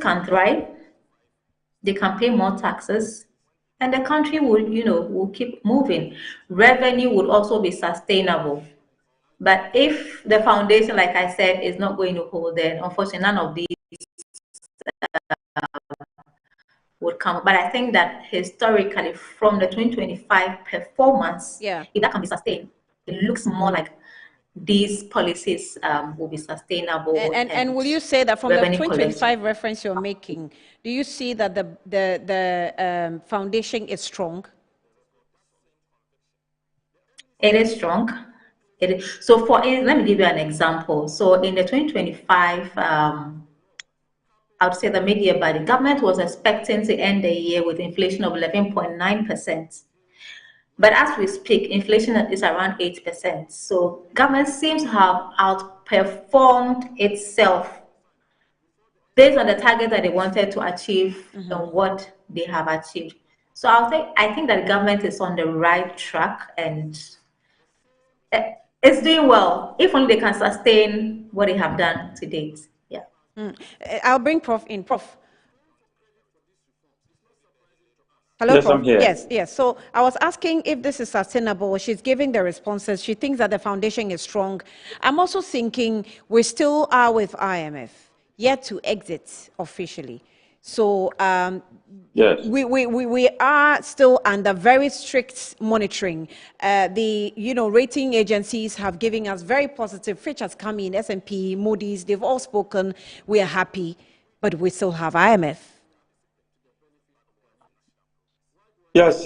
can thrive, they can pay more taxes, and the country will keep moving. Revenue would also be sustainable. But if the foundation, like I said, is not going to hold, then unfortunately none of these would come. But I think that historically, from the 2025 performance, if that can be sustained, it looks more like these policies will be sustainable. And will you say that from the 2025 reference you're making, do you see that the foundation is strong? It is strong. It is. So let me give you an example. So in the 2025, I would say the mid-year budget, government was expecting to end the year with inflation of 11.9%. But as we speak, inflation is around 8%. So government seems to have outperformed itself based on the target that they wanted to achieve and what they have achieved. So I think that the government is on the right track and it's doing well. If only they can sustain what they have done to date. Yeah. I'll bring Prof in. Prof. Hello, yes, Prof. I'm here. Yes. So I was asking if this is sustainable. She's giving the responses. She thinks that the foundation is strong. I'm also thinking we still are with IMF, yet to exit officially. So yes. we are still under very strict monitoring. The rating agencies have given us very positive. Fitch has come in, S&P, Moody's, they've all spoken. We are happy, but we still have IMF. Yes,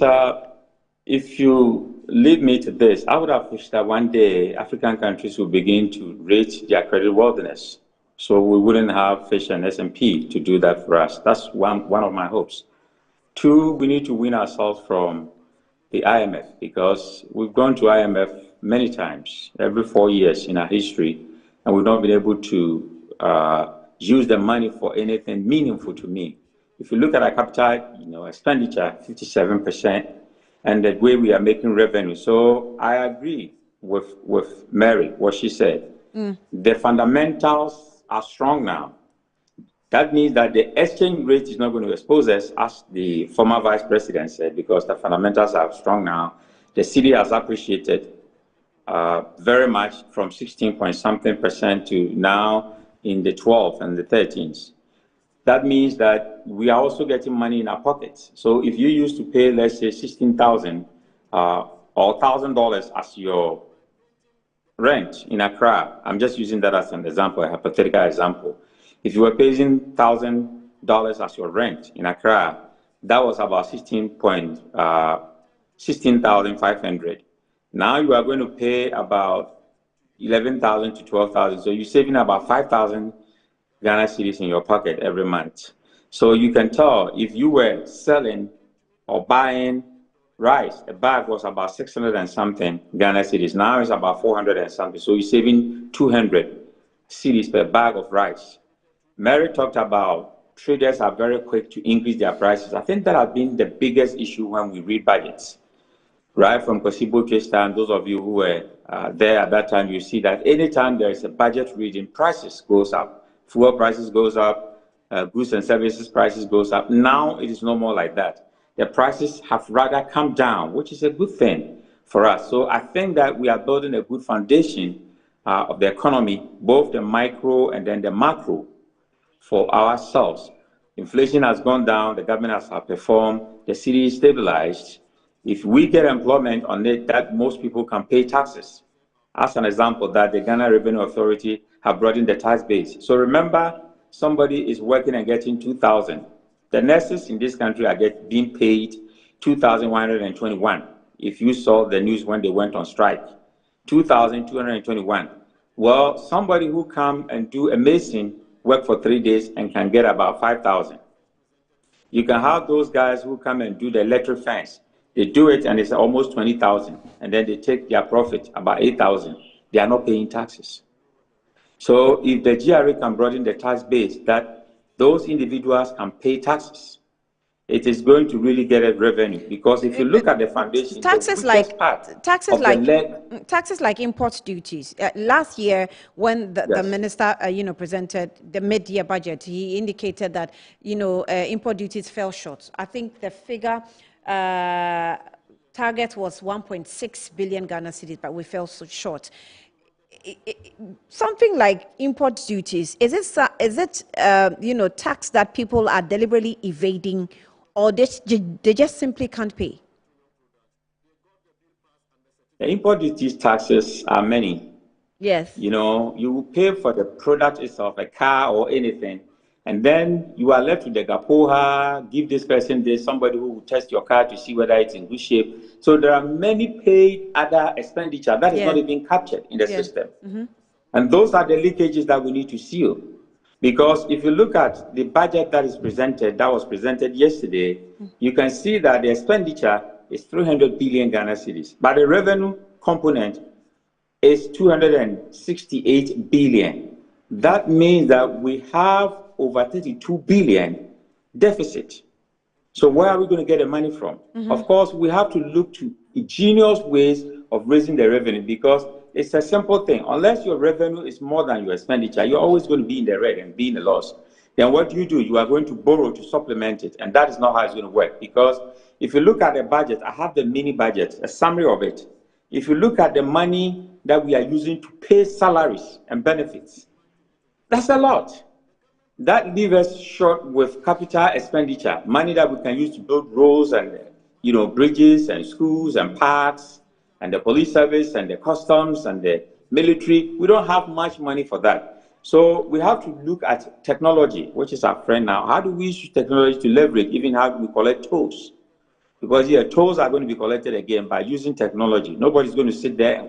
if you lead me to this, I would have wished that one day African countries would begin to rate their credit worthiness. So we wouldn't have Fitch and S&P to do that for us. That's one of my hopes. Two, we need to win ourselves from the IMF because we've gone to IMF many times, every 4 years in our history, and we've not been able to use the money for anything meaningful to me. If you look at our capital expenditure, 57%, and the way we are making revenue. So I agree with Mary, what she said. The fundamentals are strong now. That means that the exchange rate is not going to expose us, as the former vice president said, because the fundamentals are strong now. The city has appreciated very much from 16 point something% to now in the 12 and the 13s. That means that we are also getting money in our pockets. So if you used to pay, let's say, $16,000 or $1,000 as your rent in Accra, I'm just using that as an example, a hypothetical example. If you were paying $1,000 as your rent in Accra, that was about 16,500. Now you are going to pay about 11,000 to 12,000. So you're saving about 5,000 Ghana cedis in your pocket every month. So you can tell if you were selling or buying rice, a bag was about 600 and something Ghana cedis. Now it's about 400 and something. So you're saving 200 cedis per bag of rice. Mary talked about traders are very quick to increase their prices. I think that has been the biggest issue when we read budgets. Right from Kosibo Kesta, and those of you who were there at that time, you see that anytime there is a budget reading, prices goes up. Fuel prices goes up, goods and services prices goes up. Now it is no more like that. The prices have rather come down, which is a good thing for us. So I think that we are building a good foundation of the economy, both the micro and then the macro for ourselves. Inflation has gone down, the government has outperformed, the city is stabilized. If we get employment on it, that most people can pay taxes. As an example, that the Ghana Revenue Authority have broadened the tax base. So remember, somebody is working and getting 2,000. The nurses in this country are being paid 2,121. If you saw the news when they went on strike, 2,221. Well, somebody who come and do amazing work for 3 days and can get about 5,000. You can have those guys who come and do the electric fence. They do it and it's almost 20,000, and then they take their profit, about 8,000. They are not paying taxes. So if the GRA can broaden the tax base, that those individuals can pay taxes. it is going to really get a revenue. Because if you look at the foundation, taxes the biggest part of the leg, taxes like import duties. Last year, when the minister presented the mid-year budget, he indicated that import duties fell short. I think the figure target was 1.6 billion Ghana cedis, but we fell so short. Something like import duties, is it tax that people are deliberately evading, or they just simply can't pay? The import duties taxes are many. Yes. You pay for the product itself, a car or anything, and then you are left with the gapoha, give this person this, somebody who will test your car to see whether it's in good shape. So there are many paid other expenditure that is not even captured in the system. Mm-hmm. And those are the leakages that we need to seal. Because if you look at the budget that was presented yesterday, you can see that the expenditure is 300 billion Ghana cedis, but the revenue component is 268 billion. That means that we have over 32 billion deficit. So where are we going to get the money from? Mm-hmm. Of course, we have to look to ingenious ways of raising the revenue, because it's a simple thing. Unless your revenue is more than your expenditure, you're always going to be in the red and be in the loss. Then what do? You are going to borrow to supplement it. And that is not how it's going to work. Because if you look at the budget, I have the mini budget, a summary of it. If you look at the money that we are using to pay salaries and benefits, that's a lot. That leaves us short with capital expenditure, money that we can use to build roads and bridges and schools and parks and the police service and the customs and the military. We don't have much money for that. So we have to look at technology, which is our friend now. How do we use technology to leverage even how we collect tolls? Because tolls are going to be collected again by using technology. Nobody's going to sit there and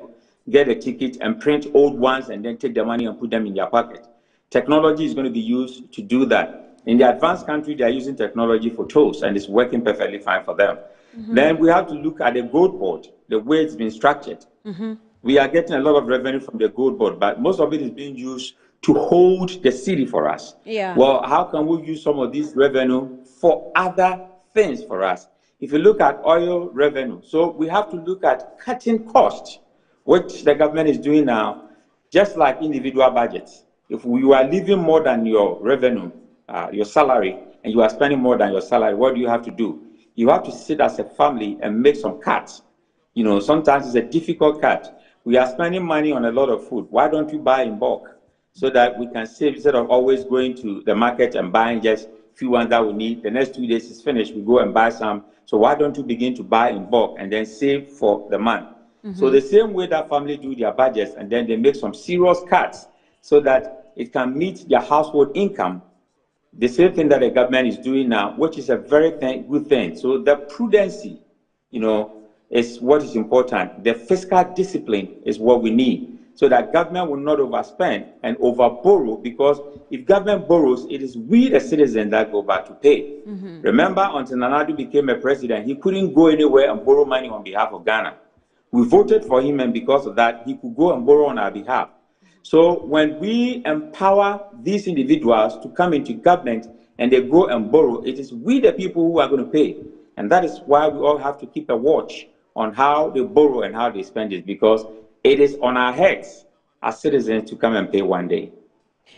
get a ticket and print old ones and then take the money and put them in their pocket. Technology is going to be used to do that. In the advanced country, they are using technology for tolls, and it's working perfectly fine for them. Mm-hmm. Then we have to look at the gold board, the way it's been structured. Mm-hmm. We are getting a lot of revenue from the gold board, but most of it is being used to hold the city for us. Yeah. Well, how can we use some of this revenue for other things for us? If you look at oil revenue, so we have to look at cutting costs, which the government is doing now, just like individual budgets. If you are living more than your revenue, your salary, and you are spending more than your salary, what do you have to do? You have to sit as a family and make some cuts. Sometimes it's a difficult cut. We are spending money on a lot of food. Why don't we buy in bulk so that we can save instead of always going to the market and buying just few ones that we need? The next 2 days is finished, we go and buy some. So why don't you begin to buy in bulk and then save for the month? Mm-hmm. So the same way that family do their budgets and then they make some serious cuts so that it can meet their household income. The same thing that the government is doing now, which is a very good thing. So the prudency, is what is important. The fiscal discipline is what we need, so that government will not overspend and overborrow, because if government borrows, it is we, the citizens, that go back to pay. Mm-hmm. Remember, until Nana Addo became a president, he couldn't go anywhere and borrow money on behalf of Ghana. We voted for him, and because of that, he could go and borrow on our behalf. So when we empower these individuals to come into government and they go and borrow, it is we, the people, who are going to pay. And that is why we all have to keep a watch on how they borrow and how they spend it, because it is on our heads as citizens to come and pay one day.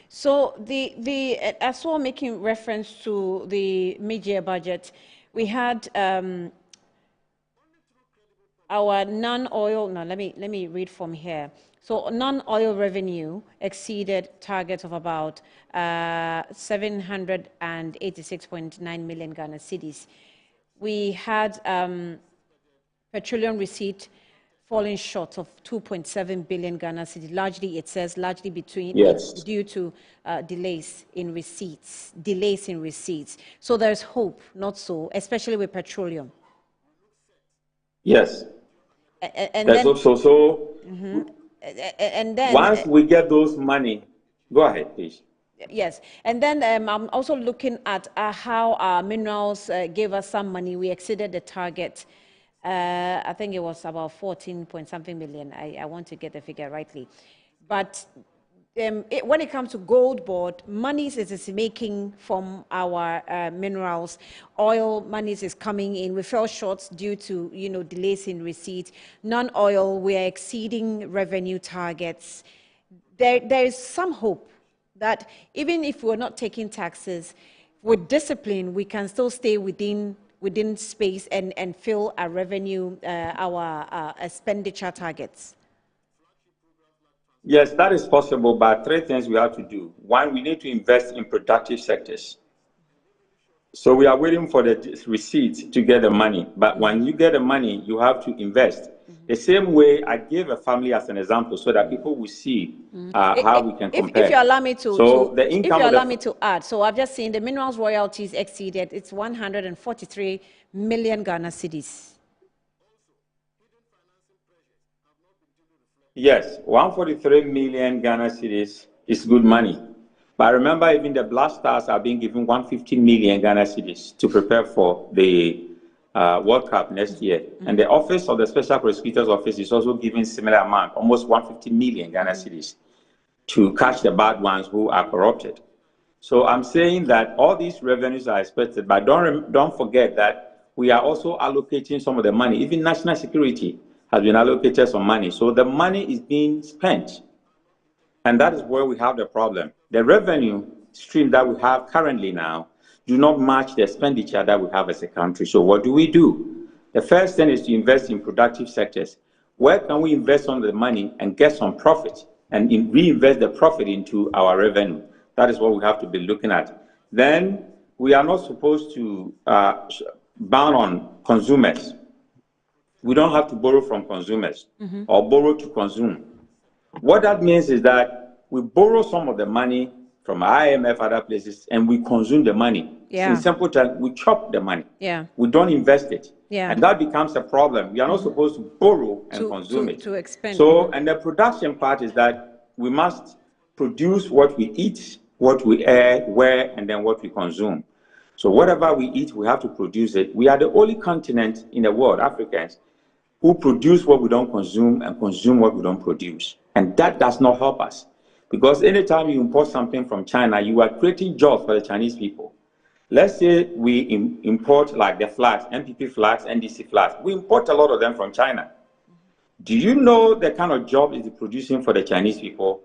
So as well, making reference to the mid-year budget, we had our non-oil. No, let me read from here. So non-oil revenue exceeded targets of about 786.9 million Ghana cedis. We had petroleum receipt falling short of 2.7 billion Ghana cedis. Largely, it says, due to delays in receipts. So there's hope, not so, especially with petroleum. Yes. And there's also mm-hmm. And then once we get those money, go ahead, please. Yes, and then I'm also looking at how our minerals gave us some money. We exceeded the target. I think it was about 14 point something million. I want to get the figure rightly, but when it comes to gold board, monies is making from our minerals, oil monies is coming in. We fell short due to delays in receipt. Non-oil, we are exceeding revenue targets. There is some hope that even if we're not taking taxes, with discipline, we can still stay within space and fill our revenue, our expenditure targets. Yes, that is possible, but three things we have to do. One, we need to invest in productive sectors. So we are waiting for the receipt to get the money. But when you get the money, you have to invest. The same way I gave a family as an example so that people will see how we can compare. If you allow me to, if you allow me to add, so I've just seen the minerals royalties exceeded, it's 143 million Ghana cedis. Yes, 143 million Ghana cedis is good money. But remember, even the Black Stars are being given 150 million Ghana cedis to prepare for the World Cup next year. And the Office of the Special Prosecutor's Office is also giving similar amount, almost 150 million Ghana cedis, to catch the bad ones who are corrupted. So I'm saying that all these revenues are expected, but don't forget that we are also allocating some of the money. Even national security has been allocated some money. So the money is being spent. And that is where we have the problem. The revenue stream that we have currently now do not match the expenditure that we have as a country. So what do? The first thing is to invest in productive sectors. Where can we invest some of the money and get some profit and reinvest the profit into our revenue? That is what we have to be looking at. Then we are not supposed to ban on consumers. We don't have to borrow from consumers or borrow to consume. What that means is that we borrow some of the money from IMF, other places, and we consume the money. Yeah. In simple terms, we chop the money. Yeah. We don't invest it. Yeah. And that becomes a problem. We are not supposed to borrow and consume it. To expend. So, and the production part is that we must produce what we eat, what we wear, and then what we consume. So whatever we eat, we have to produce it. We are the only continent in the world, Africans, who produce what we don't consume and consume what we don't produce. And that does not help us. Because anytime you import something from China, you are creating jobs for the Chinese people. Let's say we import like the flags, MPP flags, NDC flags. We import a lot of them from China. Do you know the kind of job it is producing for the Chinese people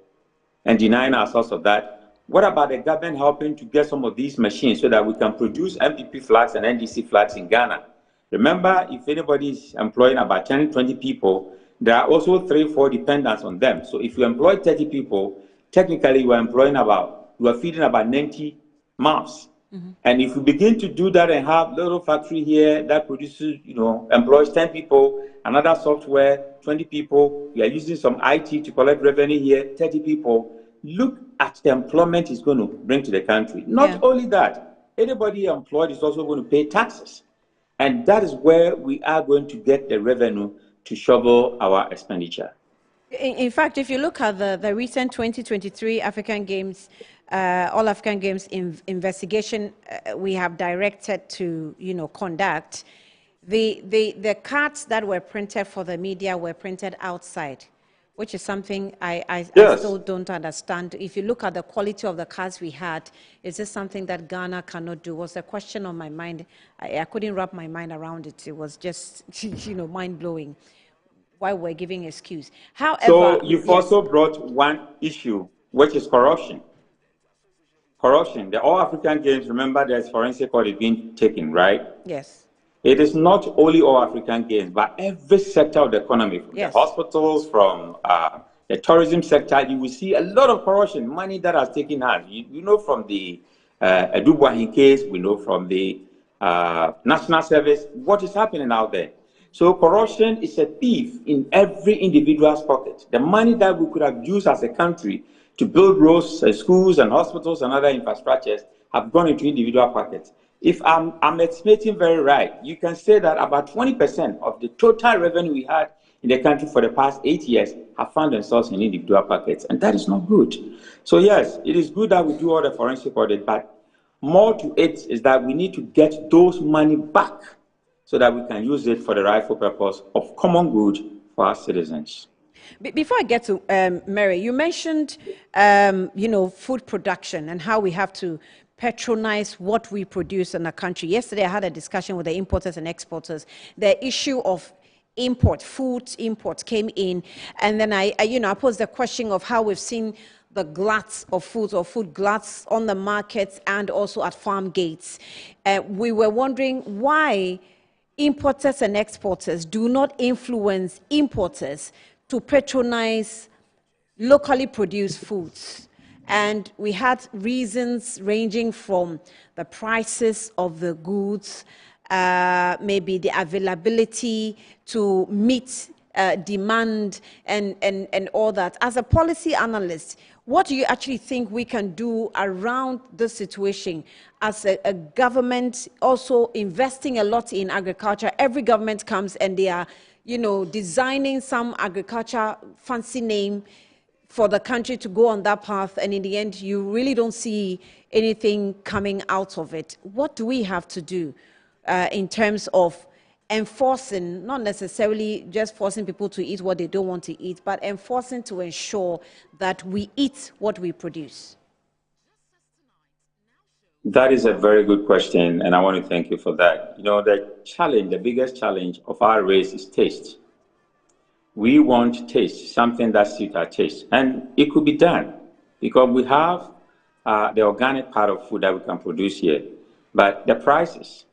and denying ourselves of that? What about the government helping to get some of these machines so that we can produce MPP flags and NDC flags in Ghana? Remember, if anybody is employing about 10, 20 people, there are also 3, 4 dependents on them. So if you employ 30 people, technically you are feeding about 90 mouths. And if you begin to do that and have little factory here that produces, employs 10 people, another software, 20 people, you are using some IT to collect revenue here, 30 people, look at the employment it's going to bring to the country. Not only that, anybody employed is also going to pay taxes. And that is where we are going to get the revenue to shovel our expenditure. In fact, if you look at the recent 2023 African Games, All African Games investigation we have directed to conduct, the cards that were printed for the media were printed outside, which is something I still don't understand. If you look at the quality of the cards we had, is this something that Ghana cannot do? Was a question on my mind. I couldn't wrap my mind around it. It was just, mind-blowing why we're giving excuse. However, so you've also brought one issue, which is corruption. Corruption. The All African Games, remember there's forensic audit being taken, right? Yes. It is not only All African Games, but every sector of the economy, from the hospitals, from the tourism sector, you will see a lot of corruption, money that has taken hands. You know from the Edubwahin case, we know from the National Service, what is happening out there. So corruption is a thief in every individual's pocket. The money that we could have used as a country to build roads, schools, and hospitals and other infrastructures have gone into individual pockets. If I'm estimating very right, you can say that about 20% of the total revenue we had in the country for the past 8 years have found themselves in individual pockets, and that is not good. So yes, it is good that we do all the forensic audit, but more to it is that we need to get those money back so that we can use it for the rightful purpose of common good for our citizens. Before I get to Mary, you mentioned, food production and how we have to patronize what we produce in the country. Yesterday, I had a discussion with the importers and exporters. The issue of food import came in, and then I posed the question of how we've seen the gluts of food or food gluts on the markets and also at farm gates. We were wondering why importers and exporters do not influence importers to patronize locally produced foods. And we had reasons ranging from the prices of the goods, maybe the availability to meet demand and all that. As a policy analyst, what do you actually think we can do around this situation as a government also investing a lot in agriculture? Every government comes and they are, designing some agriculture fancy name for the country to go on that path, and in the end, you really don't see anything coming out of it. What do we have to do in terms of enforcing, not necessarily just forcing people to eat what they don't want to eat, but enforcing to ensure that we eat what we produce? That is a very good question, and I want to thank you for that. The biggest challenge of our race is taste. We want taste, something that suits our taste. And it could be done because we have the organic part of food that we can produce here. But the prices,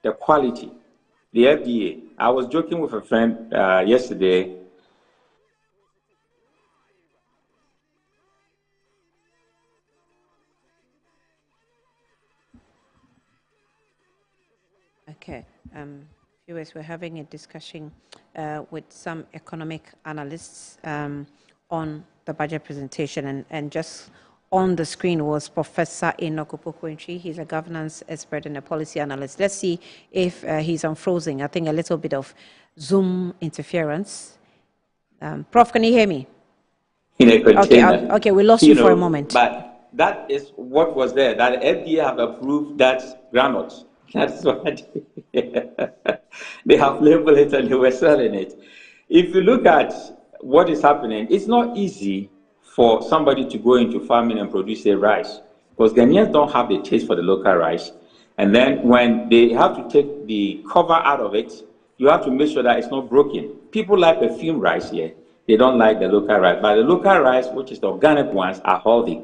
the quality, the FDA. I was joking with a friend yesterday. Okay. Viewers, we're having a discussion with some economic analysts on the budget presentation, and just on the screen was Professor Enoch Opoku-Antwi. He's a governance expert and a policy analyst. Let's see if he's unfrozen. I think a little bit of Zoom interference. Prof, can you hear me? Okay, we lost you for a moment. But that is what was there, that the FDA have approved that groundnut. That's what they have labeled it and they were selling it. If you look at what is happening, it's not easy for somebody to go into farming and produce a rice because Ghanaians don't have the taste for the local rice. And then when they have to take the cover out of it, you have to make sure that it's not broken. People like perfume rice here. They don't like the local rice. But the local rice, which is the organic ones, are healthy.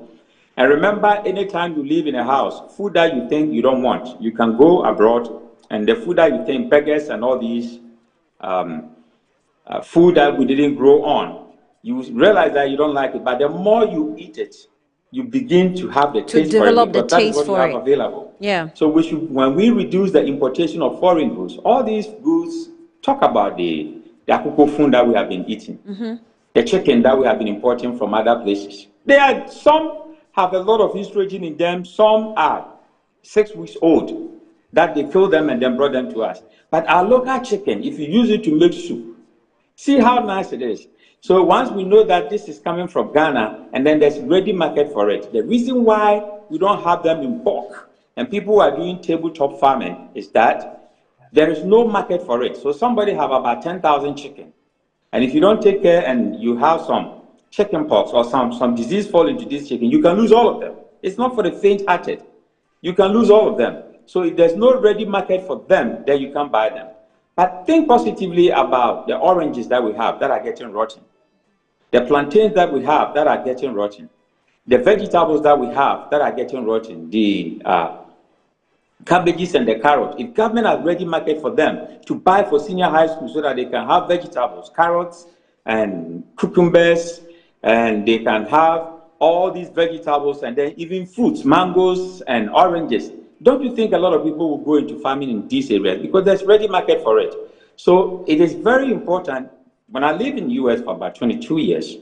And remember, anytime you live in a house, food that you think you don't want, you can go abroad, and the food that you think beggars and all these food that we didn't grow on, you realize that you don't like it. But the more you eat it, you begin to have the taste for it because that is what you have available. Yeah. So we should, when we reduce the importation of foreign goods, all these goods, talk about the akoko food that we have been eating, the chicken that we have been importing from other places. There are some have a lot of estrogen in them. Some are 6 weeks old that they killed them and then brought them to us. But our local chicken, if you use it to make soup, see how nice it is. So once we know that this is coming from Ghana and then there's ready market for it, the reason why we don't have them in bulk and people who are doing tabletop farming is that there is no market for it. So somebody have about 10,000 chicken. And if you don't take care and you have some chicken pox or some disease fall into this chicken, you can lose all of them. It's not for the faint-hearted. You can lose all of them. So if there's no ready market for them, then you can't buy them. But think positively about the oranges that we have that are getting rotten, the plantains that we have that are getting rotten, the vegetables that we have that are getting rotten, the cabbages and the carrot. If government has ready market for them to buy for senior high school so that they can have vegetables, carrots and cucumbers, and they can have all these vegetables and then even fruits, mangoes and oranges. Don't you think a lot of people will go into farming in these areas because there's ready market for it? So it is very important. When I lived in the US for about 22 years,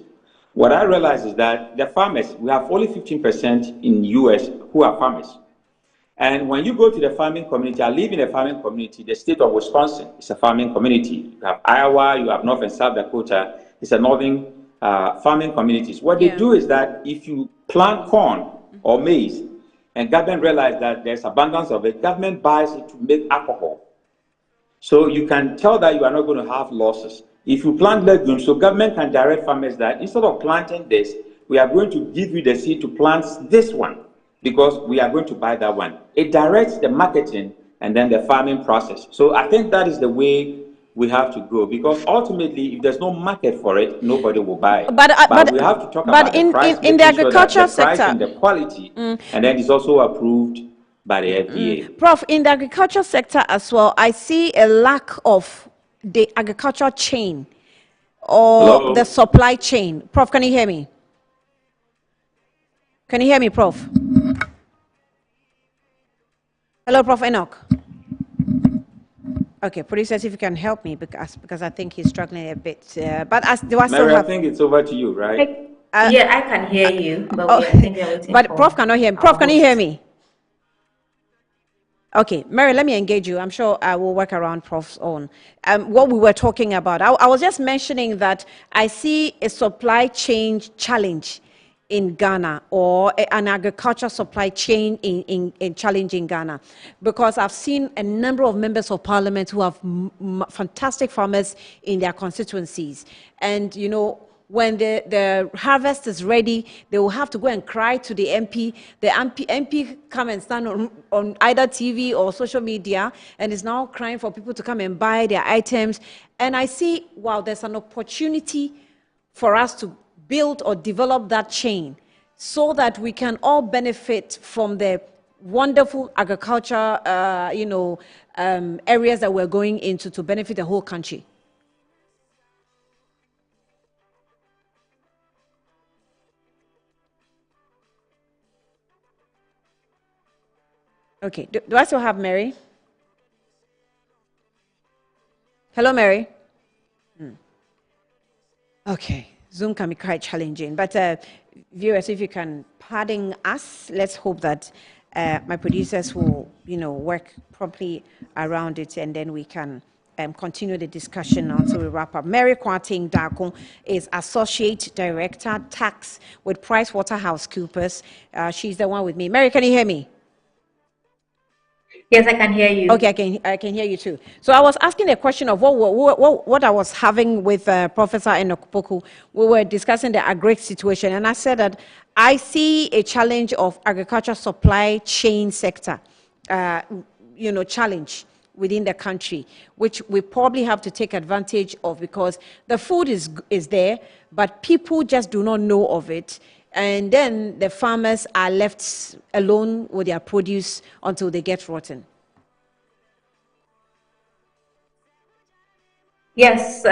what I realized is that the farmers, we have only 15% in the US who are farmers. And when you go to the farming community, I live in a farming community, the state of Wisconsin is a farming community. You have Iowa, you have North and South Dakota, it's a northern farming communities. What they do is that if you plant corn or maize, and government realize that there's abundance of it, government buys it to make alcohol. So you can tell that you are not going to have losses. If you plant legumes, so government can direct farmers that instead of planting this, we are going to give you the seed to plant this one because we are going to buy that one. It directs the marketing and then the farming process. So I think that is the way we have to go, because ultimately, if there's no market for it, nobody will buy it. But we have to talk about the price, in the making sure that agricultural the price sector, and the quality, and then it's also approved by the FDA. Prof, in the agricultural sector as well, I see a lack of the agricultural chain or Hello? the supply chain. Prof, can you hear me? Can you hear me, Prof? Hello, Prof. Enoch. Okay, producers, if you can help me, because I think he's struggling a bit. But do I still Mary, have? I think it's over to you, right? Yeah, I can hear you, but Oh, I think we are waiting but for Prof cannot hear me. our Prof, can you hear host. me? Okay, Mary, let me engage you. I'm sure I will work around Prof's own. What we were talking about, I was just mentioning that I see a supply chain challenge in Ghana, or an agriculture supply chain in challenge in Ghana, because I've seen a number of members of parliament who have fantastic farmers in their constituencies. And, you know, when the harvest is ready, they will have to go and cry to the MP. The MP come and stand on either TV or social media and is now crying for people to come and buy their items. And I see, wow, there's an opportunity for us to build or develop that chain so that we can all benefit from the wonderful agriculture, areas that we're going into to benefit the whole country. Okay, do I still have Mary? Hello, Mary. Okay, Zoom can be quite challenging, but viewers, if you can pardon us, let's hope that my producers will, work properly around it, and then we can continue the discussion until we wrap up. Mary Kwarting Darko is Associate Director, Tax with PricewaterhouseCoopers. She's the one with me. Mary, can you hear me? Yes, I can hear you. Okay, I can hear you too. So I was asking a question of what I was having with Professor Enoch Poku. We were discussing the agri situation, and I said that I see a challenge of agriculture supply chain sector, challenge within the country, which we probably have to take advantage of, because the food is there, but people just do not know of it. And then the farmers are left alone with their produce until they get rotten. Yes,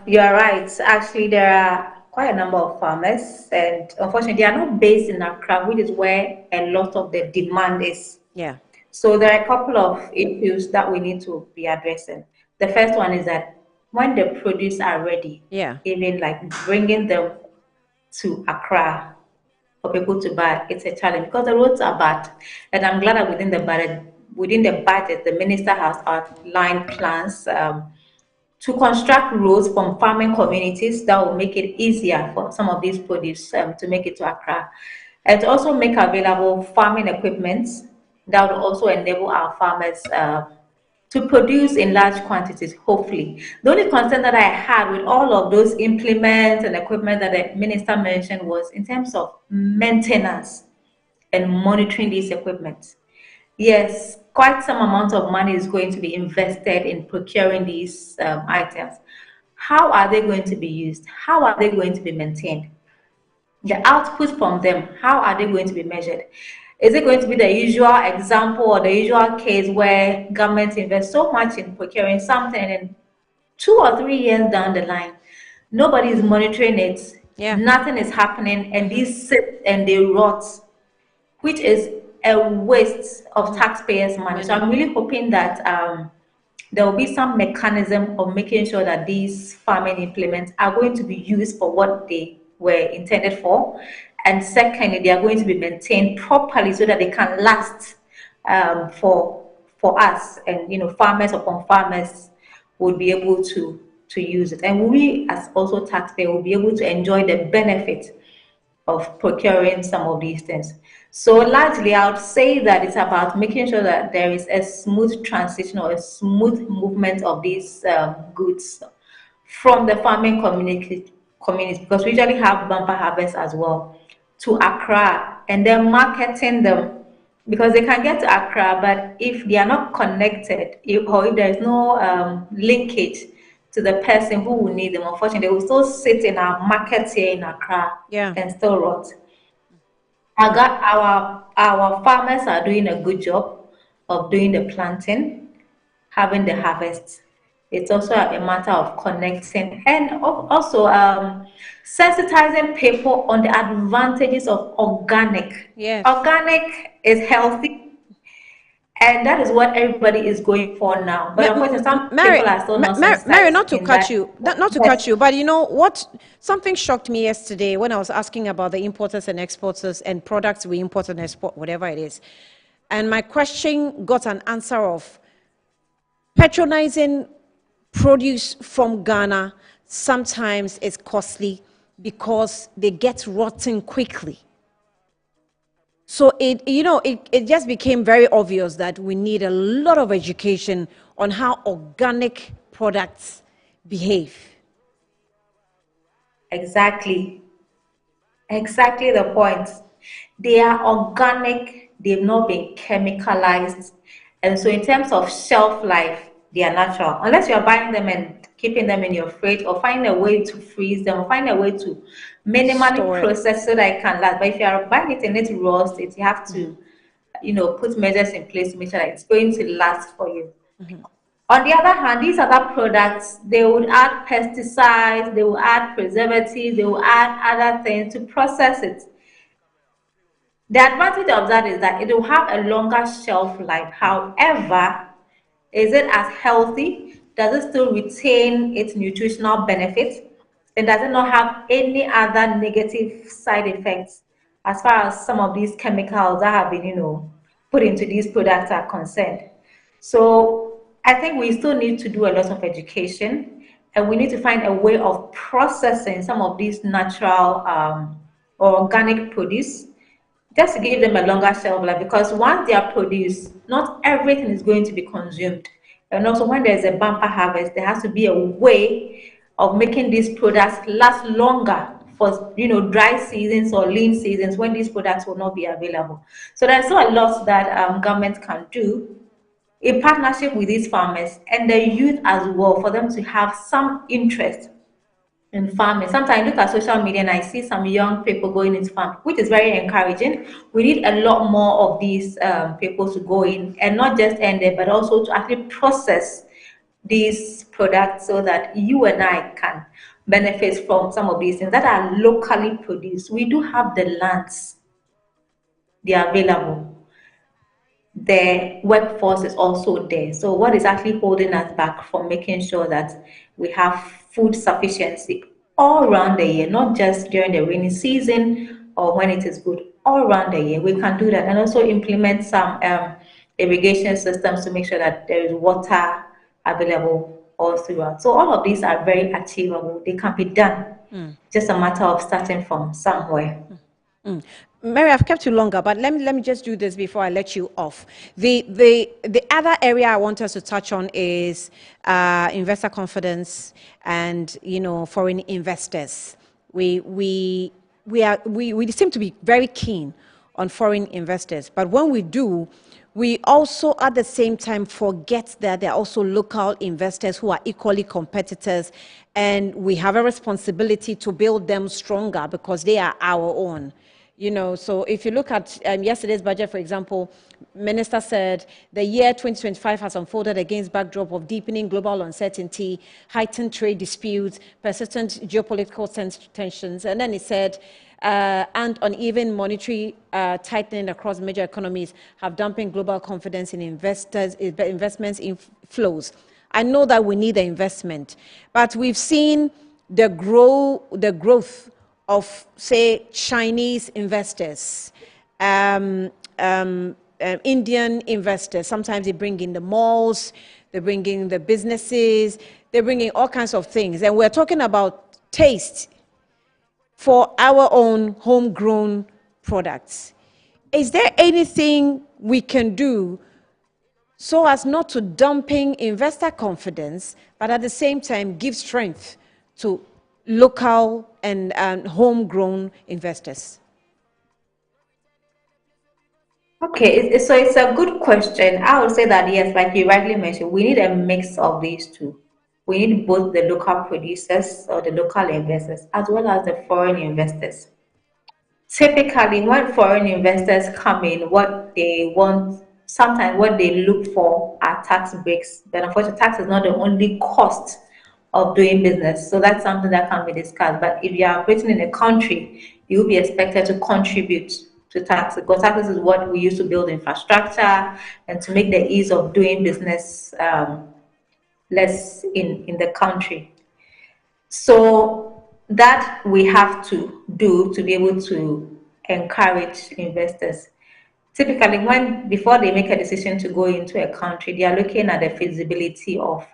you are right. Actually, there are quite a number of farmers, and unfortunately, they are not based in Accra, which is where a lot of the demand is. Yeah. So there are a couple of issues that we need to be addressing. The first one is that when the produce are ready, Yeah. even like bringing them to Accra for people to buy, it's a challenge because the roads are bad. And I'm glad that within the budget, the minister has outlined plans to construct roads from farming communities that will make it easier for some of these produce to make it to Accra, and to also make available farming equipment that will also enable our farmers to produce in large quantities, hopefully. The only concern that I had with all of those implements and equipment that the minister mentioned was in terms of maintenance and monitoring these equipment. Yes, quite some amount of money is going to be invested in procuring these items. How are they going to be used? How are they going to be maintained? The output from them, how are they going to be measured? Is it going to be the usual example or the usual case where government invests so much in procuring something and 2 or 3 years down the line, nobody is monitoring it, Yeah. nothing is happening, and these sit and they rot, which is a waste of taxpayers' money. So I'm really hoping that there will be some mechanism of making sure that these farming implements are going to be used for what they were intended for. And secondly, they are going to be maintained properly so that they can last for us, and farmers upon farmers would be able to use it. And we as also taxpayers will be able to enjoy the benefit of procuring some of these things. So largely, I would say that it's about making sure that there is a smooth transition or a smooth movement of these goods from the farming community, because we usually have bumper harvest as well, to Accra, and then marketing them, because they can get to Accra, but if they are not connected, or if there is no linkage to the person who will need them, unfortunately, they will still sit in our markets here in Accra Yeah. and still rot. Our farmers are doing a good job of doing the planting, having the harvest. It's also a matter of connecting and also sensitizing people on the advantages of organic. Yes. Organic is healthy, and that is what everybody is going for now. But unfortunately, some Mary, people are still not Mary, sensitized not to in cut that. you, not to cut Yes, you, but you know what? Something shocked me yesterday when I was asking about the importers and exporters and products we import and export, whatever it is. And my question got an answer of patronizing produce from Ghana sometimes is costly because they get rotten quickly. So it just became very obvious that we need a lot of education on how organic products behave. exactly. Exactly the point. They are organic, they've not been chemicalized. And so, in terms of shelf life, they are natural. Unless you're buying them and keeping them in your fridge, or find a way to freeze them, or find a way to minimally Store it. process so that it can last. But if you are buying it in its raw state, you have to, put measures in place to make sure that it's going to last for you. On the other hand, these other products, they would add pesticides, they will add preservatives, they will add other things to process it. The advantage of that is that it will have a longer shelf life. However, is it as healthy? Does it still retain its nutritional benefits? And does it not have any other negative side effects as far as some of these chemicals that have been, put into these products are concerned? So I think we still need to do a lot of education, and we need to find a way of processing some of these natural or organic produce, just to give them a longer shelf life, because once they are produced, not everything is going to be consumed. And also, when there's a bumper harvest, there has to be a way of making these products last longer for dry seasons or lean seasons when these products will not be available. So there's still a lot that government can do in partnership with these farmers and the youth as well, for them to have some interest in farming. Sometimes I look at social media and I see some young people going into farming, which is very encouraging. We need a lot more of these people to go in and not just end there, but also to actually process these products so that you and I can benefit from some of these things that are locally produced. We do have the lands, they are available. The workforce is also there. So, what is actually holding us back from making sure that we have food sufficiency all around the year, not just during the rainy season or when it is good, all around the year? We can do that and also implement some irrigation systems to make sure that there is water available all throughout. So, all of these are very achievable, they can be done. Just a matter of starting from somewhere. Mary, I've kept you longer, but let me just do this before I let you off. The other area I want us to touch on is investor confidence and foreign investors. We seem to be very keen on foreign investors, but when we do, we also at the same time forget that there are also local investors who are equally competitors, and we have a responsibility to build them stronger because they are our own. So if you look at yesterday's budget, for example, Minister said the year 2025 has unfolded against backdrop of deepening global uncertainty, heightened trade disputes, persistent geopolitical tensions, and then he said, and uneven monetary tightening across major economies have dampened global confidence in investments inflows. I know that we need the investment, but we've seen the growth of, say, Chinese investors, Indian investors. Sometimes they bring in the malls, they bring in the businesses, they bring in all kinds of things. And we're talking about taste for our own homegrown products. Is there anything we can do so as not to dumping investor confidence, but at the same time give strength to local and homegrown investors? Okay, so it's a good question. I would say that yes, like you rightly mentioned, we need a mix of these two. We need both the local producers or the local investors as well as the foreign investors. Typically, when foreign investors come in, what they want, sometimes what they look for are tax breaks. But unfortunately, tax is not the only cost of doing business. So that's something that can be discussed. But if you are operating in a country, you'll be expected to contribute to tax because taxes is what we use to build infrastructure and to make the ease of doing business less in the country. So that we have to do to be able to encourage investors. Typically, when before they make a decision to go into a country, they are looking at the feasibility of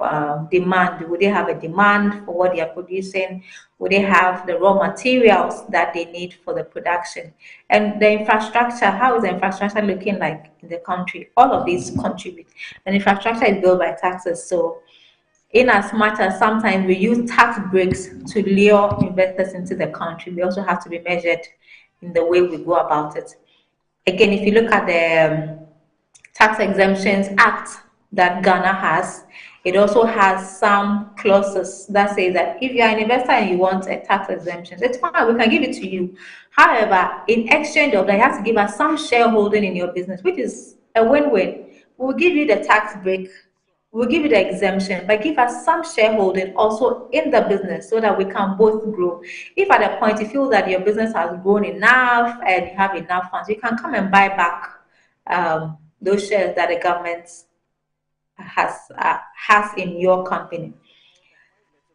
demand. Would they have a demand for what they are producing? Would they have the raw materials that they need for the production? And the infrastructure, how is the infrastructure looking like in the country? All of these contribute. And infrastructure is built by taxes. So in as much as sometimes we use tax breaks to lure investors into the country, we also have to be measured in the way we go about it. Again, if you look at the Tax Exemptions Act that Ghana has, it also has some clauses that say that if you are an investor and you want a tax exemption, it's fine, we can give it to you. However, in exchange of that, you have to give us some shareholding in your business, which is a win-win. We'll give you the tax break, we'll give you the exemption, but give us some shareholding also in the business so that we can both grow. If at a point you feel that your business has grown enough and you have enough funds, you can come and buy back those shares that the government has in your company.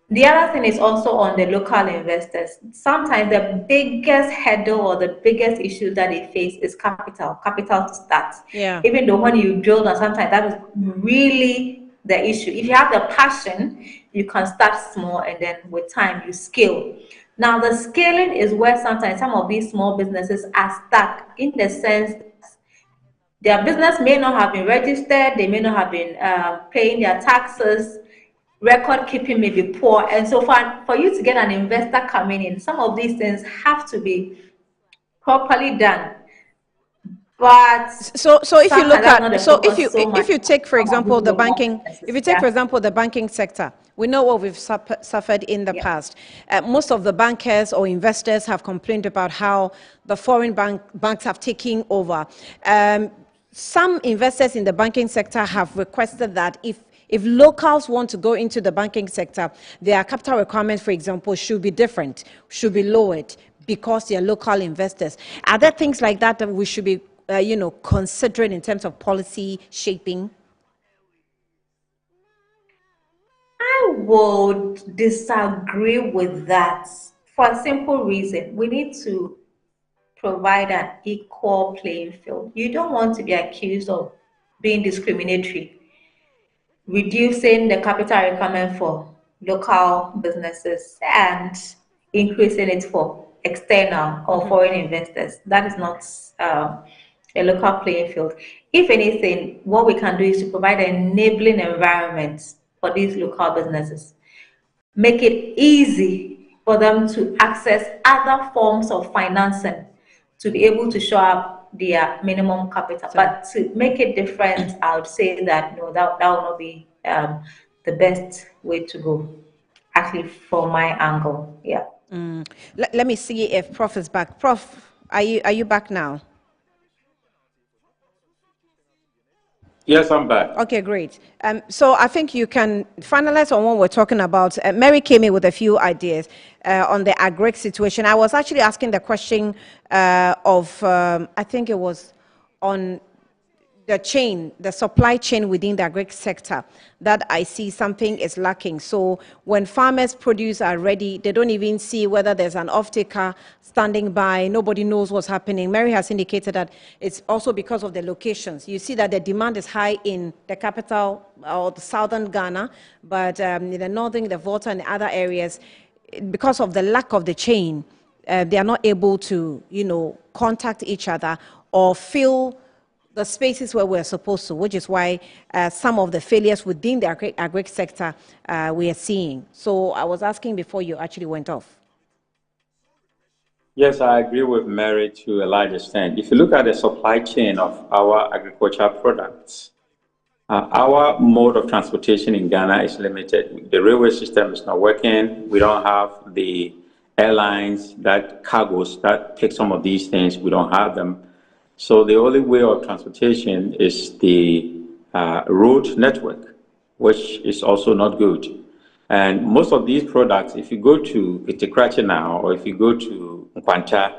The other thing is also on the local investors. Sometimes the biggest hurdle or the biggest issue that they face is capital to start. Yeah. Even though when you drill down, sometimes that is really the issue. If you have the passion, you can start small and then with time you scale. Now, the scaling is where sometimes some of these small businesses are stuck in the sense their business may not have been registered, they may not have been paying their taxes, record keeping may be poor. And so for you to get an investor coming in, some of these things have to be properly done. But so if you sometimes look that's not at, the so focus so much if you take, for on some of example, these the local banking, businesses. if you take, for example, the banking sector, we know what we've suffered in the Yeah. past. Most of the bankers or investors have complained about how the foreign banks have taken over. Some investors in the banking sector have requested that if locals want to go into the banking sector, their capital requirements, for example, should be different, should be lowered because they are local investors. Are there things like that that we should be, considering in terms of policy shaping? I would disagree with that for a simple reason. We need to provide an equal playing field. You don't want to be accused of being discriminatory, reducing the capital requirement for local businesses and increasing it for external or foreign investors. That is not a local playing field. If anything, what we can do is to provide an enabling environment for these local businesses, make it easy for them to access other forms of financing to be able to show up their minimum capital. But to make it different, I would say that no, that will not be the best way to go, actually, from my angle. Yeah. Let me see if Prof is back. Prof, are you back now? Yes, I'm back. Okay, great. So I think you can finalize on what we're talking about. Mary came in with a few ideas on the agric situation. I was actually asking the question I think it was on the supply chain within the agric sector, that I see something is lacking. So when farmers' produce are ready, they don't even see whether there's an off-taker standing by. Nobody knows what's happening. Mary has indicated that it's also because of the locations. You see that the demand is high in the capital or the southern Ghana, but in the northern, the Volta and the other areas, because of the lack of the chain, they are not able to, contact each other or fill the spaces where we're supposed to, which is why some of the failures within the agri sector we are seeing. So I was asking before you actually went off. Yes, I agree with Mary to a large extent. If you look at the supply chain of our agricultural products, our mode of transportation in Ghana is limited. The railway system is not working. We don't have the airlines, that cargoes that take some of these things. We don't have them. So the only way of transportation is the road network, which is also not good. And most of these products, if you go to Itikrache now, or if you go to Nkwanta,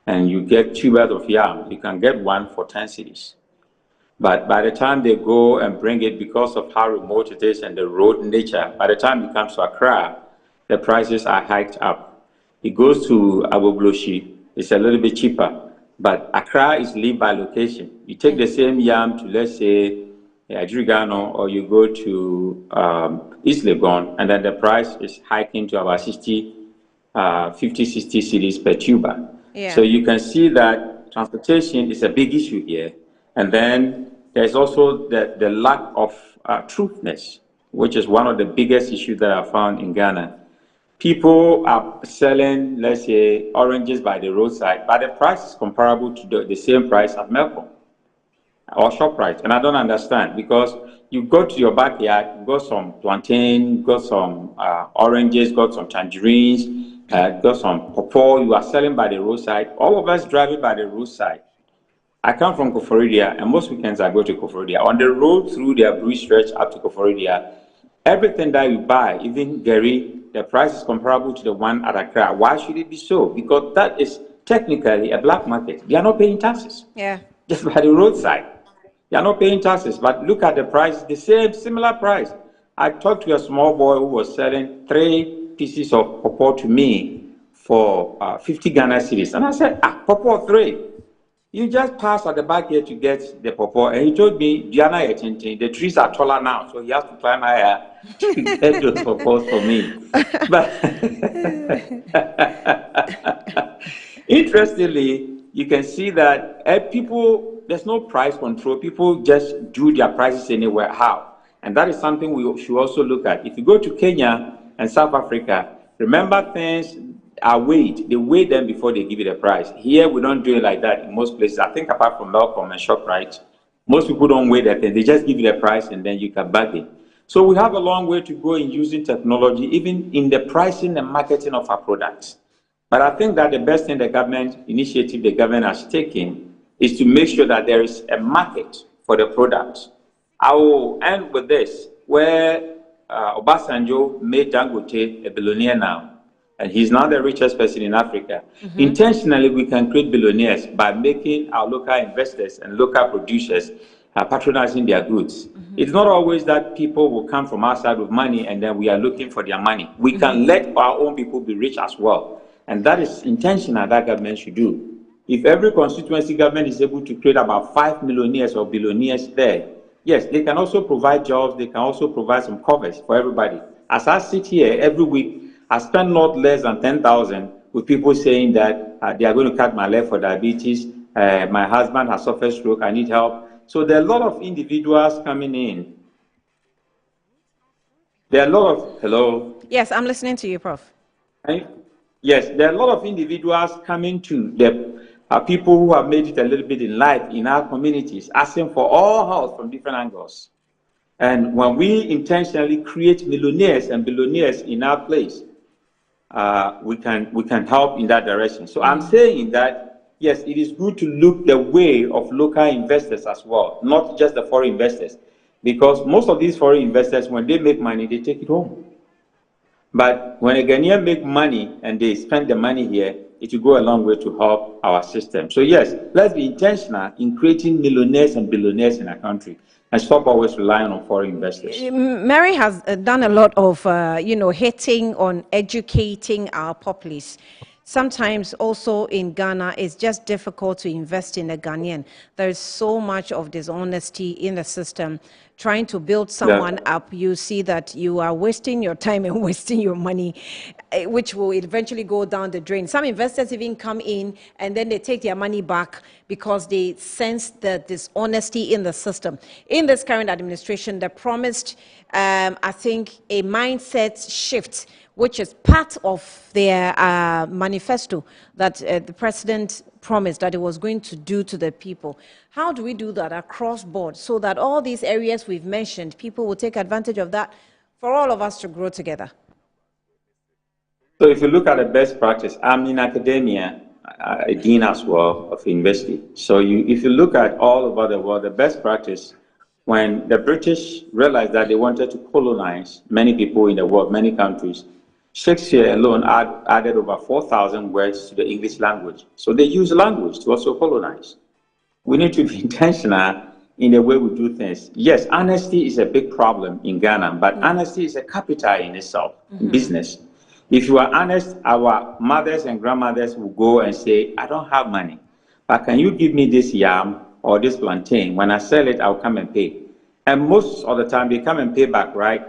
and you get 2 bags of yam, you can get one for 10 cedis. But by the time they go and bring it, because of how remote it is and the road nature, by the time it comes to Accra, the prices are hiked up. It goes to Abobloshi, it's a little bit cheaper. But Accra is live by location. You take the same yam to, let's say, Adrigano, or you go to East Legon, and then the price is hiking to about 50, 60 cedis per tuber. Yeah. So you can see that transportation is a big issue here. And then there's also the lack of truthness, which is one of the biggest issues that I found in Ghana. People are selling, let's say, oranges by the roadside, but the price is comparable to the same price at Melcom or ShopRite. And I don't understand, because you go to your backyard, you got some plantain, got some oranges, got some tangerines, got some pawpaw, you are selling by the roadside. All of us driving by the roadside. I come from Koforidia, and most weekends I go to Koforidia. On the road through the Aburi stretch up to Koforidia, everything that you buy, even Gary, the price is comparable to the one at Accra. Why should it be so? Because that is technically a black market. They are not paying taxes. Yeah. Just by the roadside. They are not paying taxes, but look at the price, the same, similar price. I talked to a small boy who was selling 3 pieces of pawpaw to me for 50 Ghana cedis. And I said, pawpaw 3. You just pass at the back here to get the pawpaw. And he told me, Diana, the trees are taller now, so he has to climb higher to get those pawpaws for me. But interestingly, you can see that people, there's no price control. People just do their prices anywhere. How? And that is something we should also look at. If you go to Kenya and South Africa, remember, things are weighed. They weigh them before they give you the price. Here, we don't do it like that in most places. I think apart from Melcom and ShopRite, most people don't weigh that thing. They just give you the price and then you can bargain. So we have a long way to go in using technology, even in the pricing and marketing of our products. But I think that the best thing the government has taken is to make sure that there is a market for the products. I will end with this, where Obasanjo made Dangote a billionaire now, and he's now the richest person in Africa. Mm-hmm. Intentionally, we can create billionaires by making our local investors and local producers patronizing their goods. Mm-hmm. It's not always that people will come from outside with money and then we are looking for their money. We can let our own people be rich as well. And that is intentional, that government should do. If every constituency government is able to create about 5 millionaires or billionaires there, yes, they can also provide jobs, they can also provide some covers for everybody. As I sit here every week, I spend not less than 10,000 with people saying that they are going to cut my leg for diabetes, my husband has suffered stroke, I need help. So there are a lot of individuals coming in. There are a lot of, hello? Yes, I'm listening to you, Prof. Yes, there are a lot of individuals coming to the people who have made it a little bit in life in our communities, asking for all help from different angles. And when we intentionally create millionaires and billionaires in our place, we can help in that direction. So I'm saying that, yes, it is good to look the way of local investors as well, not just the foreign investors. Because most of these foreign investors, when they make money, they take it home. But when a Ghanaian make money and they spend the money here, it will go a long way to help our system. So yes, let's be intentional in creating millionaires and billionaires in our country and stop always relying on foreign investors. Mary has done a lot of, hitting on educating our populace. Sometimes also in Ghana, it's just difficult to invest in a Ghanaian. There is so much of dishonesty in the system trying to build someone up, you see that you are wasting your time and wasting your money, which will eventually go down the drain. Some investors even come in and then they take their money back because they sense the dishonesty in the system. In this current administration, they promised, I think, a mindset shift, which is part of their manifesto that the president promised that it was going to do to the people. How do we do that across board so that all these areas we've mentioned, people will take advantage of that for all of us to grow together? So if you look at the best practice, I'm in academia, a dean as well of university. So if you look at all over the world, the best practice, when the British realized that they wanted to colonize many people in the world, many countries, Shakespeare alone added over 4,000 words to the English language. So they use language to also colonize. We need to be intentional in the way we do things. Yes, honesty is a big problem in Ghana, but honesty is a capital in itself, in business. If you are honest, our mothers and grandmothers will go and say, I don't have money, but can you give me this yam or this plantain? When I sell it, I'll come and pay. And most of the time, they come and pay back, right?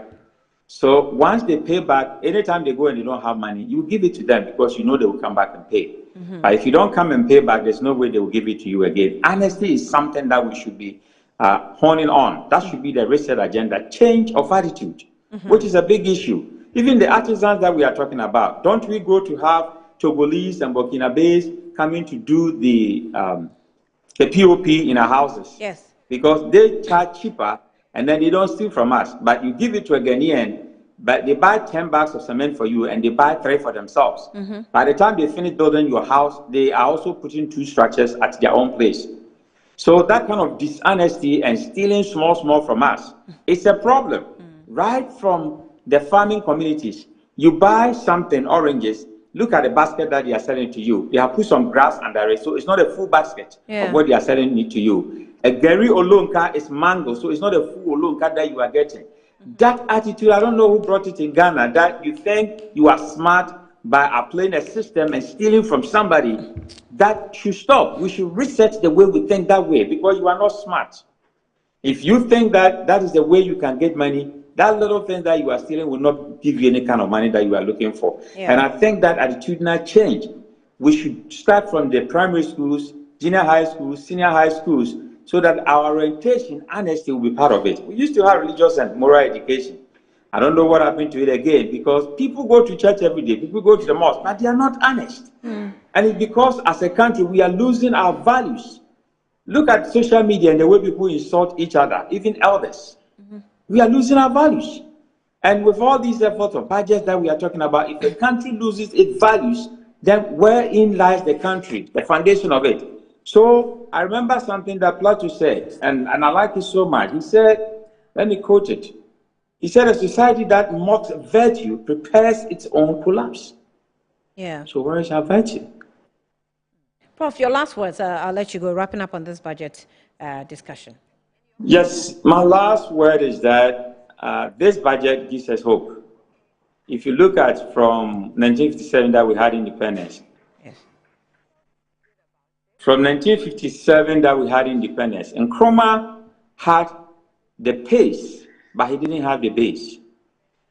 So once they pay back, anytime they go and they don't have money, you give it to them because you know they will come back and pay. But if you don't come and pay back, there's no way they will give it to you again. Honesty is something that we should be honing on. That should be the reset agenda. Change of attitude, which is a big issue. Even the artisans that we are talking about, don't we go to have Togolese and Burkinabes coming to do the POP in our houses? Yes. Because they charge cheaper and then they don't steal from us. But you give it to a Ghanaian, but they buy 10 bags of cement for you and they buy 3 for themselves. By the time they finish building your house, they are also putting 2 structures at their own place. So that kind of dishonesty and stealing small from us, it's a problem. Right from the farming communities, you buy something, oranges, look at the basket that they are selling to you. They have put some grass under it, so it's not a full basket of what they are selling it to you. A Gary Olonka is mango, so it's not a full Olonka that you are getting. That attitude, I don't know who brought it in Ghana, that you think you are smart by applying a system and stealing from somebody. That should stop. We should reset the way we think that way because you are not smart. If you think that that is the way you can get money, that little thing that you are stealing will not give you any kind of money that you are looking for. And I think that attitudinal change, we should start from the primary schools, junior high schools, senior high schools, so that our orientation, honesty will be part of it. We used to have religious and moral education. I don't know what happened to it again because people go to church every day, people go to the mosque, but they are not honest. And it's because as a country, we are losing our values. Look at social media and the way people insult each other, even elders. We are losing our values. And with all these efforts of budgets that we are talking about, if a country loses its values, then wherein lies the country, the foundation of it? So I remember something that Plato said, and I like it so much. He said, let me quote it. He said, a society that mocks virtue prepares its own collapse. Yeah. So where is our virtue? Prof, your last words, I'll let you go, wrapping up on this budget discussion. Yes, my last word is that this budget gives us hope. If you look at from 1957 that we had independence, from 1957 that we had independence, and Nkrumah had the pace, but he didn't have the base.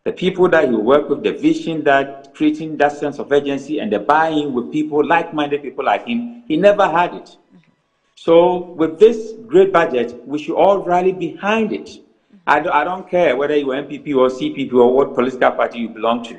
The people that he worked with, the vision that creating that sense of urgency and the buy-in with people, like-minded people like him, he never had it. So with this great budget, we should all rally behind it. I don't care whether you're MPP or CPP or what political party you belong to.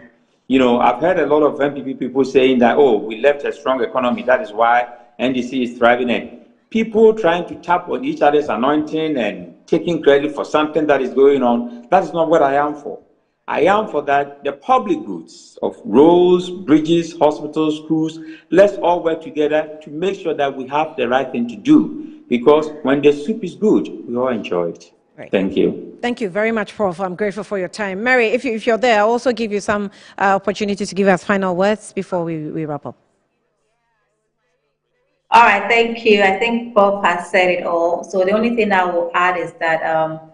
You know, I've heard a lot of MPP people saying that, oh, we left a strong economy. That is why NDC is thriving. And people trying to tap on each other's anointing and taking credit for something that is going on. That is not what I am for. I am for that the public goods of roads, bridges, hospitals, schools, let's all work together to make sure that we have the right thing to do. Because when the soup is good, we all enjoy it. Right. Thank you. Thank you very much, Prof. I'm grateful for your time. Mary, if you're there, I'll also give you some opportunity to give us final words before we wrap up. All right, thank you. I think Bob has said it all. So the only thing I will add is that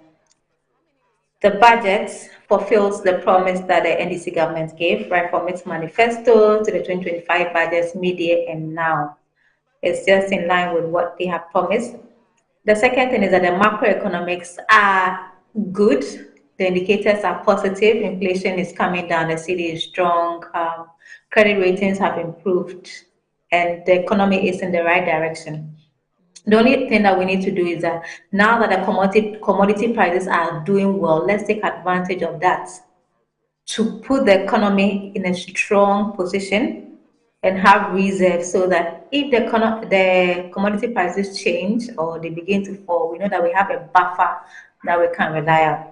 the budget fulfills the promise that the NDC government gave, right from its manifesto to the 2025 budgets, mid-year and now. It's just in line with what they have promised. The second thing is that the macroeconomics are good. The indicators are positive. Inflation is coming down. The city is strong. Credit ratings have improved, and the economy is in the right direction. The only thing that we need to do is that now that the commodity prices are doing well, let's take advantage of that to put the economy in a strong position and have reserves so that if the commodity prices change or they begin to fall, we know that we have a buffer that we can rely on.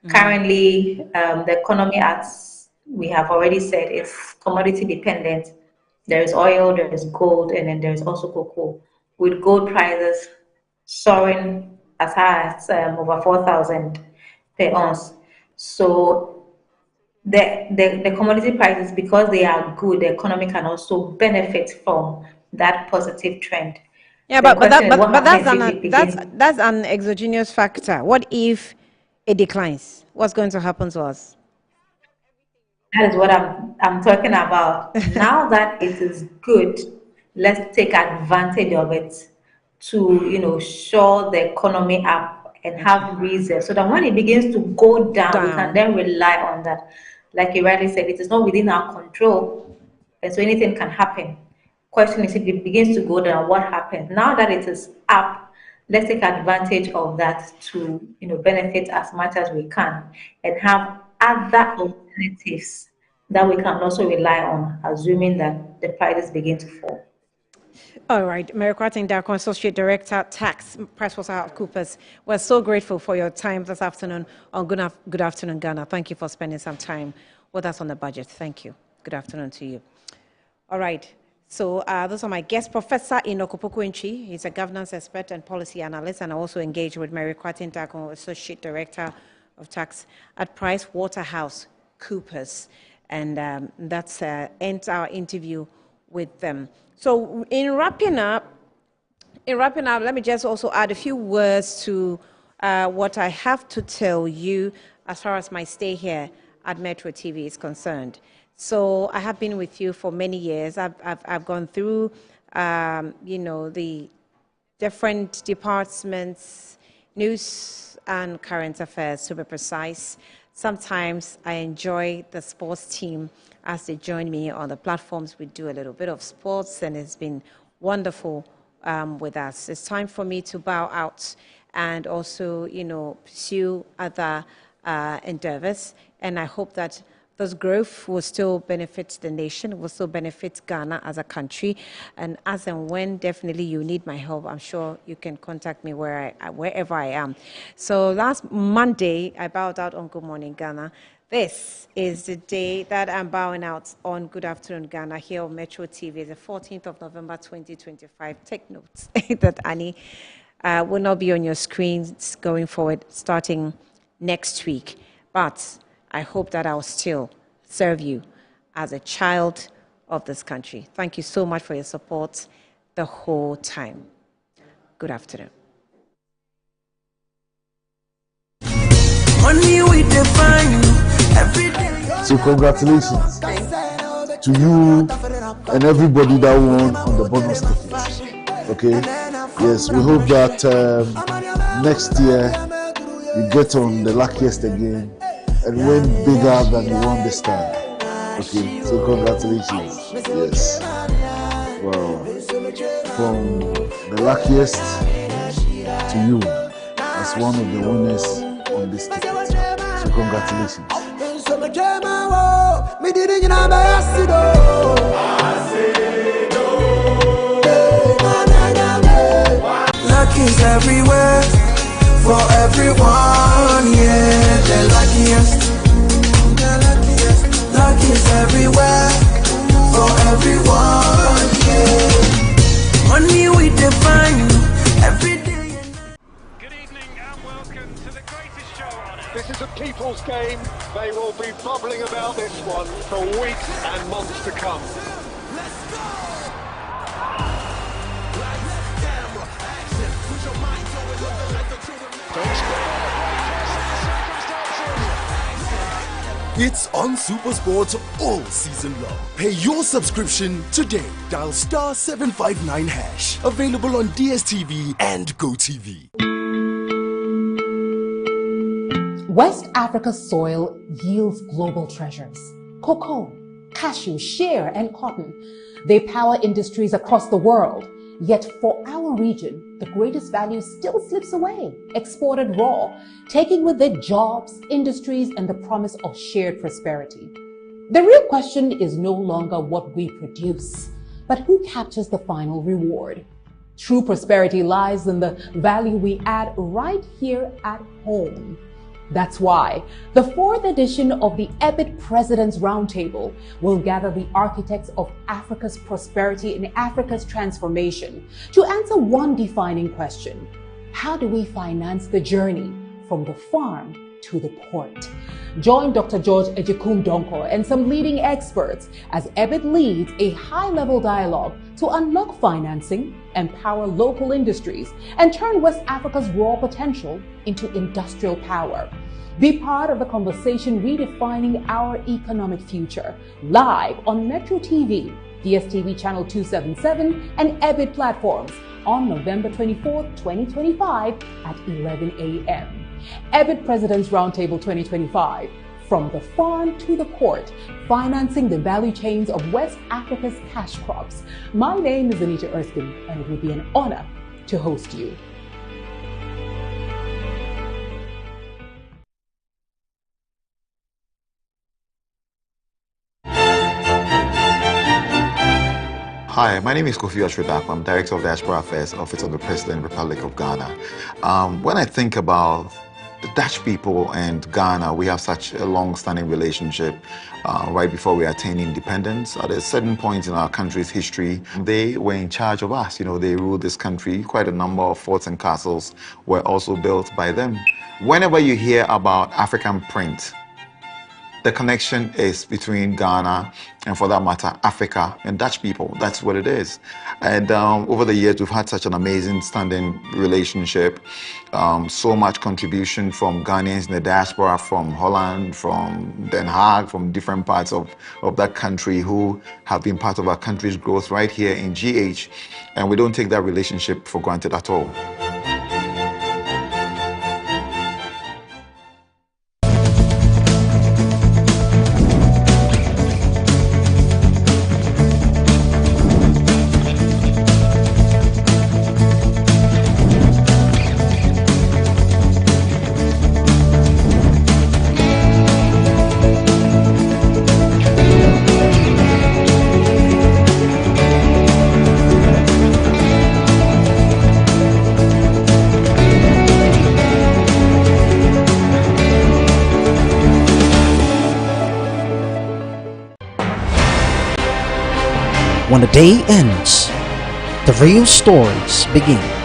Currently, the economy, as we have already said, is commodity dependent. There is oil, there is gold, and then there is also cocoa. With gold prices soaring as high as over 4,000 per ounce. So the commodity prices, because they are good, the economy can also benefit from that positive trend. Yeah, The but question that is what but that's happens if an it begins. that's an exogenous factor. What if it declines? What's going to happen to us? That is what I'm talking about. Now that it is good, let's take advantage of it to shore the economy up and have reserves so that when it begins to go down, we can Down. then rely on that. Like you rightly said, it is not within our control, and so anything can happen. Question is, if it begins to go down, what happens? Now that it is up, let's take advantage of that to benefit as much as we can and have other alternatives that we can also rely on, assuming that the prices begin to fall. All right, Mary Kwatin Darko, Associate Director, Tax, PricewaterhouseCoopers. We're so grateful for your time this afternoon on Good Afternoon, Ghana. Thank you for spending some time with us on the budget. Thank you. Good afternoon to you. All right, so those are my guests. Professor Enoch Opoku-Nchi, he's a governance expert and policy analyst, and I also engaged with Mary Kwatin Darko, Associate Director of Tax at PricewaterhouseCoopers. And that's ends our interview with them. So in wrapping up, let me just also add a few words to what I have to tell you as far as my stay here at Metro TV is concerned. So I have been with you for many years. I've gone through, the different departments, news and current affairs, to be precise. Sometimes I enjoy the sports team as they join me on the platforms. We do a little bit of sports, and it's been wonderful with us. It's time for me to bow out and also, pursue other endeavors. And I hope that this growth will still benefit the nation, will still benefit Ghana as a country. And as and when definitely you need my help, I'm sure you can contact me wherever I am. So last Monday, I bowed out on Good Morning Ghana. This is the day that I'm bowing out on Good Afternoon Ghana here on Metro TV, the 14th of November 2025. Take notes that Annie will not be on your screens going forward starting next week. But I hope that I'll still serve you as a child of this country. Thank you so much for your support the whole time. Good afternoon. So congratulations to you and everybody that won on the bonus ticket. Okay, yes, we hope that next year you get on the luckiest again and win bigger than you won this time. Okay, so congratulations. Yes. Wow. From the luckiest to you as one of the winners on this ticket. So congratulations. Luck is everywhere for everyone, yeah, the luckiest. Luck is everywhere for everyone, yeah. Money we define every day. Good evening and welcome to the greatest show on earth. This is a people's game. They will be bubbling about this one for weeks and months to come. Let's go! It's on SuperSport all season long. Pay your subscription today. Dial *759#. Available on DSTV and GoTV. West Africa's soil yields global treasures: cocoa, cashew, shea, and cotton. They power industries across the world. Yet for our region, the greatest value still slips away, exported raw, taking with it jobs, industries, and the promise of shared prosperity. The real question is no longer what we produce, but who captures the final reward. True prosperity lies in the value we add right here at home. That's why the 4th edition of the EBIT President's Roundtable will gather the architects of Africa's prosperity and Africa's transformation to answer one defining question: how do we finance the journey from the farm to the port? Join Dr. George Ejekum Donkor and some leading experts as EBIT leads a high-level dialogue to unlock financing, empower local industries, and turn West Africa's raw potential into industrial power. Be part of the conversation redefining our economic future, live on Metro TV, DSTV Channel 277, and EBIT platforms on November 24, 2025 at 11 a.m. EBIT President's Roundtable 2025. From the farm to the port, financing the value chains of West Africa's cash crops. My name is Anita Erskine, and it will be an honor to host you. Hi, my name is Kofi Oshridap. I'm Director of Diaspora Affairs, Office of the President, Republic of Ghana. When I think about the Dutch people and Ghana, we have such a long-standing relationship right before we attained independence. At a certain point in our country's history, they were in charge of us. You know, they ruled this country. Quite a number of forts and castles were also built by them. Whenever you hear about African print, the connection is between Ghana and, for that matter, Africa and Dutch people. That's what it is. And over the years, we've had such an amazing standing relationship. So much contribution from Ghanaians in the diaspora, from Holland, from Den Haag, from different parts of that country who have been part of our country's growth right here in GH. And we don't take that relationship for granted at all. When the day ends, the real stories begin.